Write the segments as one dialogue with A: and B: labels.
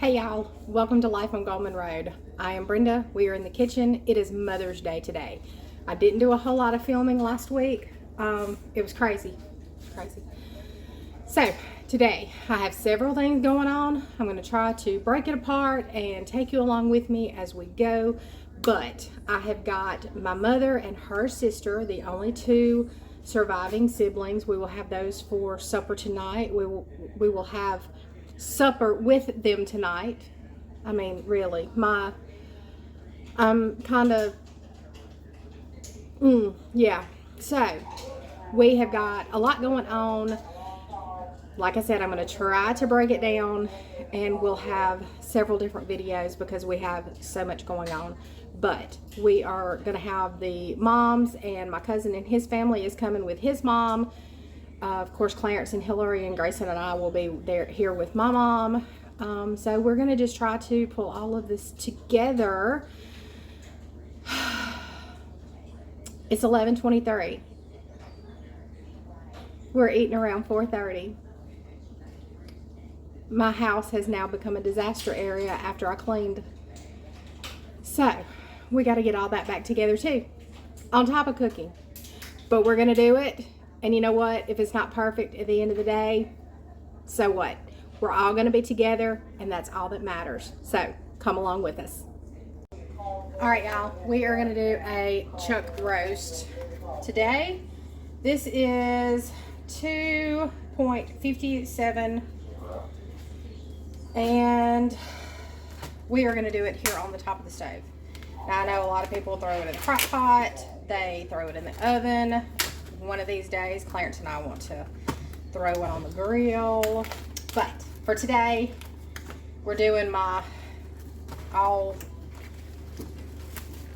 A: Hey y'all, welcome to Life on Goldman Road. I am Brenda. We are in the kitchen. It is Mother's Day today. I didn't do a whole lot of filming last week. It was crazy. So today I have several things going on. I'm going to try to break it apart and take you along with me as we go. But I have got my mother and her sister, the only two surviving siblings. We will have those for supper tonight. We will have supper with them tonight. I mean, really, I'm kind of, yeah. So we have got a lot going on. Like I said, I'm going to try to break it down, and we'll have several different videos because we have so much going on. But we are going to have the moms, and my cousin and his family is coming with his mom. Of course, Clarence and Hillary and Grayson and I will be here with my mom. So we're going to just try to pull all of this together. It's 11:23. We're eating around 4:30. My house has now become a disaster area after I cleaned. So we got to get all that back together too, on top of cooking. But we're going to do it. And you know what? If it's not perfect at the end of the day, so what? We're all going to be together, and that's all that matters. So come along with us. All right, y'all. We are going to do a chuck roast today. This is 2.57, and we are going to do it here on the top of the stove. Now, I know a lot of people throw it in the crock pot. They throw it in the oven. One of these days, Clarence and I want to throw it on the grill. But for today, we're doing my all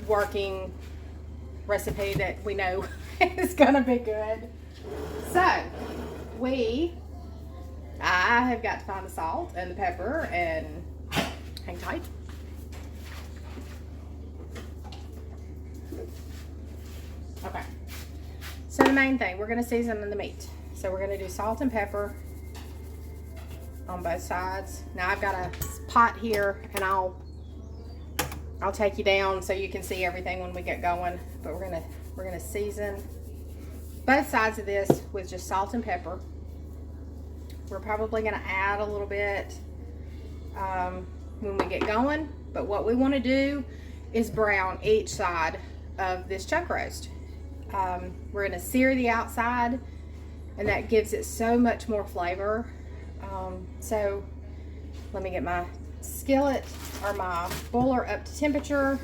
A: working recipe that we know is gonna be good. So I have got to find the salt and the pepper, and hang tight. Okay. So the main thing, we're going to season the meat. So we're going to do salt and pepper on both sides. Now I've got a pot here, and I'll take you down so you can see everything when we get going. But we're gonna season both sides of this with just salt and pepper. We're probably going to add a little bit when we get going. But what we want to do is brown each side of this chuck roast. We're going to sear the outside, and that gives it so much more flavor. So let me get my skillet or my boiler up to temperature,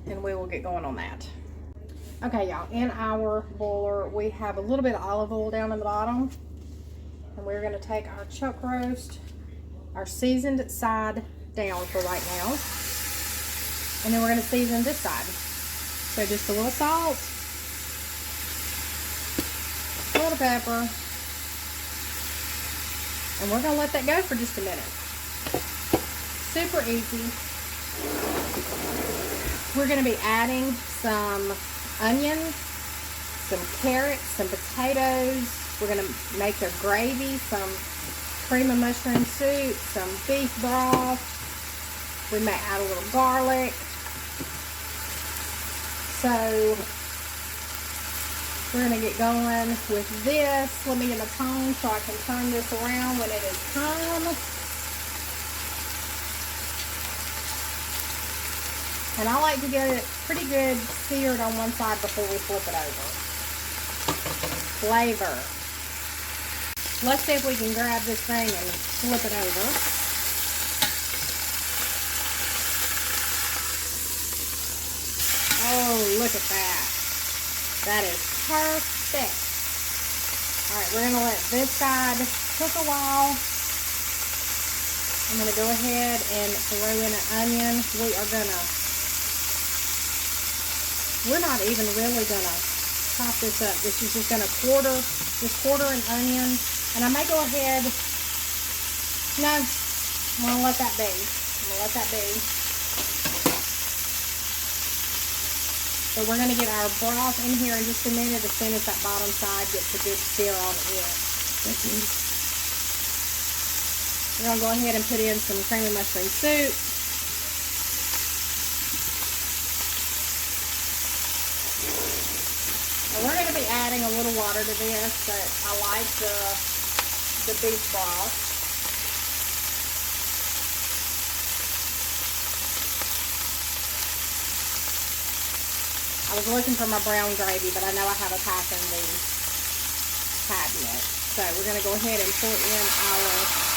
A: and we will get going on that. Okay, y'all, in our boiler we have a little bit of olive oil down in the bottom, and we're going to take our chuck roast, our seasoned side down for right now, and then we're going to season this side. So just a little salt, a little pepper, and we're going to let that go for just a minute. Super easy. We're going to be adding some onions, some carrots, some potatoes. We're going to make a gravy, some cream of mushroom soup, some beef broth. We may add a little garlic. So we're going to get going with this. Let me get my tongue so I can turn this around when it is time. And I like to get it pretty good seared on one side before we flip it over. Flavor. Let's see if we can grab this thing and flip it over. Oh, look at that. That is perfect. All right, we're going to let this side cook a while. I'm going to go ahead and throw in an onion. We're not even really going to chop this up. This is just going to quarter an onion. And I may go ahead, no, I'm going to let that be. So we're going to get our broth in here in just a minute as soon as that bottom side gets a good sear on it. We're going to go ahead and put in some creamy mushroom soup. And we're going to be adding a little water to this, but I like the beef broth. I was looking for my brown gravy, but I know I have a pack in the cabinet. So we're going to go ahead and pour in our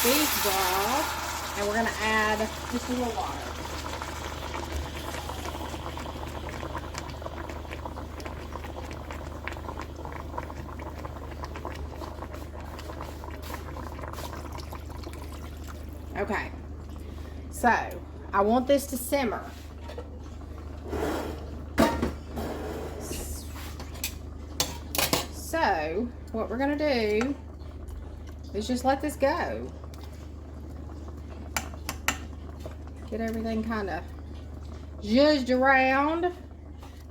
A: beef broth, and we're going to add just a little water. Okay, so I want this to simmer. So what we're gonna do is just let this go. Get everything kind of zhuzhed around.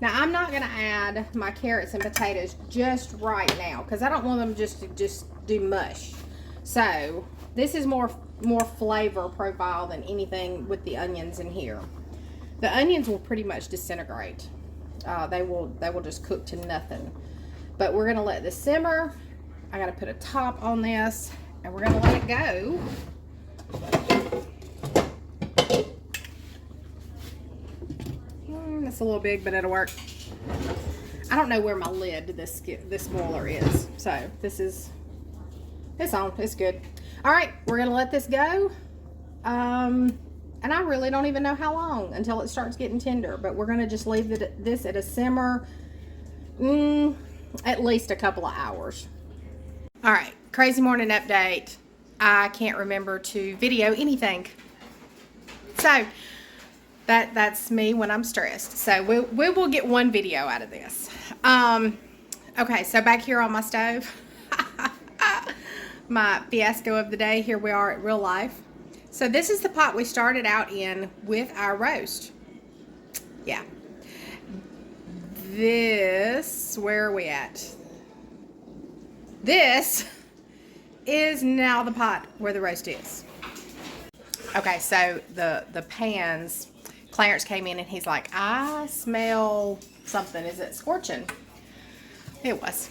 A: Now I'm not gonna add my carrots and potatoes just right now because I don't want them just to do mush. So this is more flavor profile than anything with the onions in here. The onions will pretty much disintegrate. They will just cook to nothing. But we're gonna let this simmer. I gotta put a top on this, and we're gonna let it go. That's a little big, but it'll work. I don't know where my lid to this boiler is, so it's on. It's good. All right, we're gonna let this go. And I really don't even know how long until it starts getting tender, but we're gonna just leave this at a simmer. At least a couple of hours. All right, crazy morning update. I can't remember to video anything. So that's me when I'm stressed. So we will get one video out of this. Okay, so back here on my stove, my fiasco of the day, here we are at real life. So this is the pot we started out in with our roast. Yeah. This, where are we at? This is now the pot where the roast is. Okay, so the pans, Clarence came in and he's like, I smell something. Is it scorching? It was.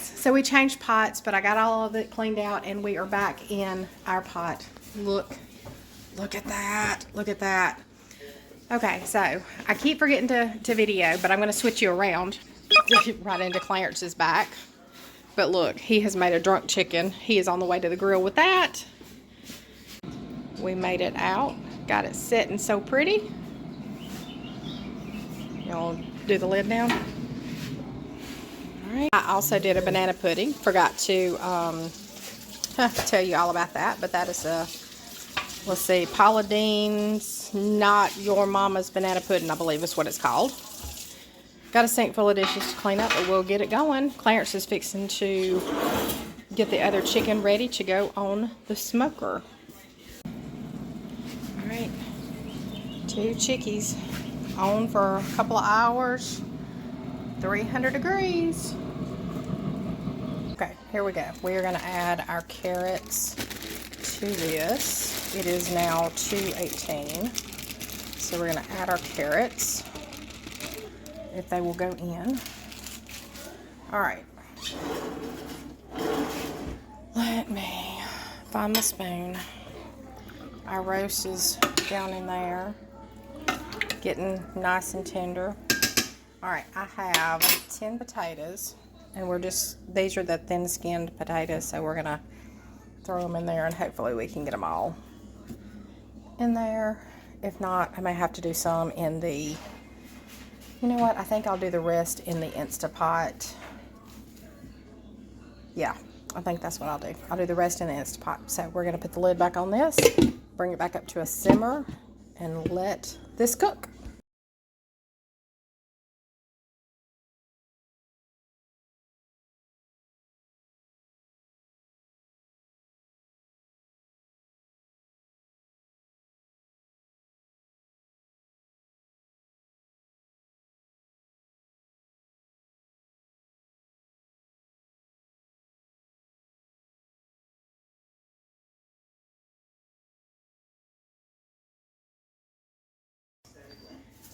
A: So we changed pots, but I got all of it cleaned out and we are back in our pot. Look at that. Look at that. Okay, so I keep forgetting to video, but I'm going to switch you around right into Clarence's back. But look, he has made a drunk chicken. He is on the way to the grill with that. We made it out. Got it sitting so pretty. Y'all do the lid down. All right. I also did a banana pudding. Forgot to tell you all about that, but that is a... Let's see, Paula Deen's Not Your Mama's Banana Pudding, I believe is what it's called. Got a sink full of dishes to clean up, but we'll get it going. Clarence is fixing to get the other chicken ready to go on the smoker. All right, 2 chickies on for a couple of hours, 300 degrees. Okay, here we go. We are going to add our carrots to this. It is now 2:18, so we're going to add our carrots, if they will go in. All right, let me find the spoon. Our roast is down in there, getting nice and tender. All right, I have 10 potatoes, and these are the thin-skinned potatoes, so we're going to throw them in there, and hopefully we can get them all in there. If not, I may have to do some in the, you know what, I think I'll do the rest in the Instapot. Yeah, I think that's what I'll do. I'll do the rest in the Instapot. So we're going to put the lid back on this, bring it back up to a simmer, and let this cook.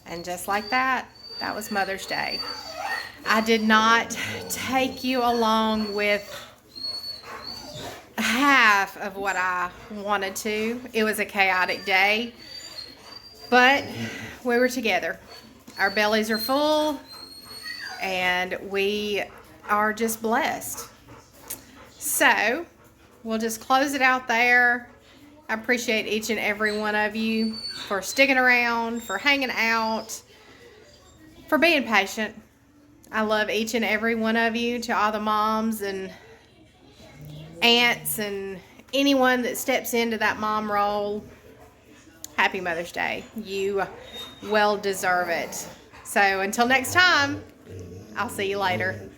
A: And just like that, that was Mother's Day. I did not take you along with half of what I wanted to. It was a chaotic day, but we were together. Our bellies are full, and we are just blessed. So we'll just close it out there. I appreciate each and every one of you for sticking around, for hanging out, for being patient. I love each and every one of you. To all the moms and aunts and anyone that steps into that mom role, happy Mother's Day. You well deserve it. So until next time, I'll see you later.